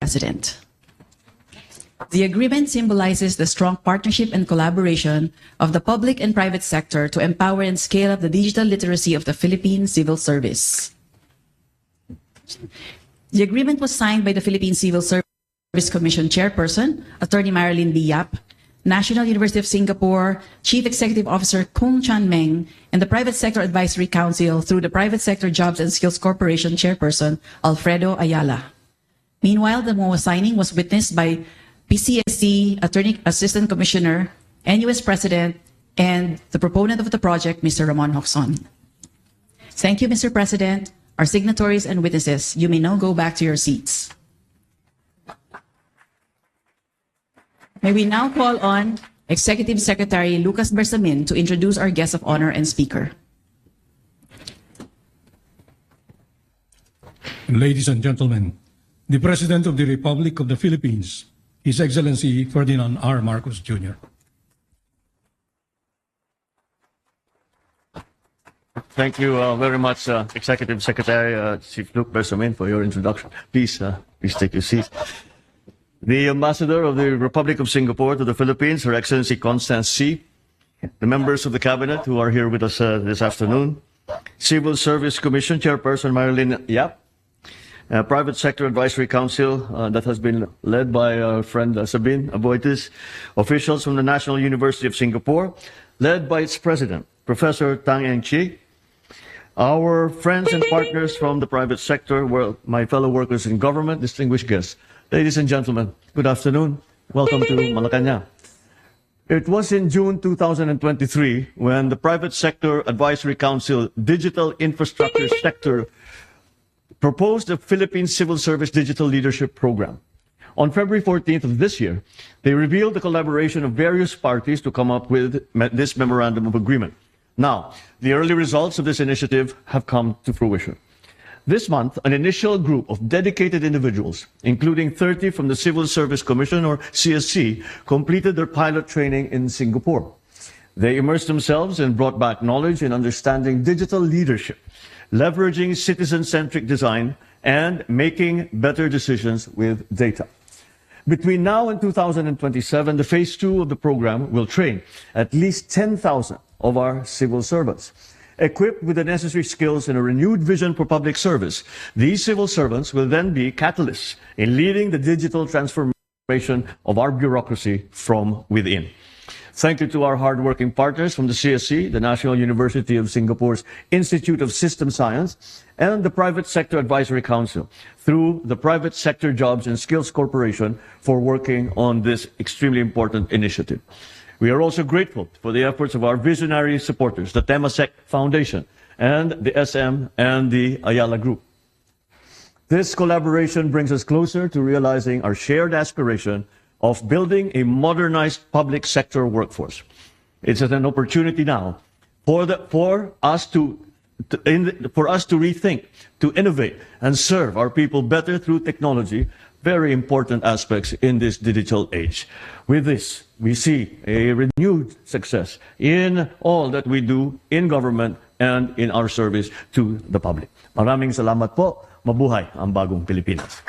President. The agreement symbolizes the strong partnership and collaboration of the public and private sector to empower and scale up the digital literacy of the Philippine civil service. The agreement was signed by the Philippine Civil Service Commission Chairperson, Attorney Marilyn B. Yap, National University of Singapore Chief Executive Officer Kung Chan Meng, and the Private Sector Advisory Council through the Private Sector Jobs and Skills Corporation Chairperson, Alfredo Ayala. Meanwhile, the MOA signing was witnessed by PCSC Attorney Assistant Commissioner, NUS President, and the proponent of the project, Mr. Ramon Hoxon. Thank you, Mr. President. Our signatories and witnesses, you may now go back to your seats. May we now call on Executive Secretary Lucas Bersamin to introduce our guest of honor and speaker. Ladies and gentlemen, the President of the Republic of the Philippines, His Excellency Ferdinand R. Marcos Jr. Thank you very much, Executive Secretary Chief Luke Bersamin, for your introduction. Please take your seat. The Ambassador of the Republic of Singapore to the Philippines, Her Excellency Constance Sy, the members of the Cabinet who are here with us this afternoon, Civil Service Commission Chairperson Marilyn Yap, Private Sector Advisory Council that has been led by our friend Sabine Aboitis, officials from the National University of Singapore, led by its President, Professor Tang Eng Chi, our friends and partners from the private sector, my fellow workers in government, distinguished guests. Ladies and gentlemen, good afternoon. Welcome to Malacanang. It was in June 2023 when the Private Sector Advisory Council Digital Infrastructure Sector proposed the Philippine Civil Service Digital Leadership Program. On February 14th of this year, they revealed the collaboration of various parties to come up with this memorandum of agreement. Now, the early results of this initiative have come to fruition. This month, an initial group of dedicated individuals, including 30 from the Civil Service Commission, or CSC, completed their pilot training in Singapore. They immersed themselves and brought back knowledge in understanding digital leadership, leveraging citizen-centric design, and making better decisions with data. Between now and 2027, the phase 2 of the program will train at least 10,000 of our civil servants. Equipped with the necessary skills and a renewed vision for public service, these civil servants will then be catalysts in leading the digital transformation of our bureaucracy from within. Thank you to our hardworking partners from the CSC, the National University of Singapore's Institute of System Science, and the Private Sector Advisory Council through the Private Sector Jobs and Skills Corporation for working on this extremely important initiative. We are also grateful for the efforts of our visionary supporters, the Temasek Foundation, and the SM and the Ayala Group. This collaboration brings us closer to realizing our shared aspiration of building a modernized public sector workforce. It's an opportunity now for us to rethink, to innovate, and serve our people better through technology, very important aspects in this digital age. With this, we see a renewed success in all that we do in government and in our service to the public. Maraming salamat po. Mabuhay ang bagong Pilipinas.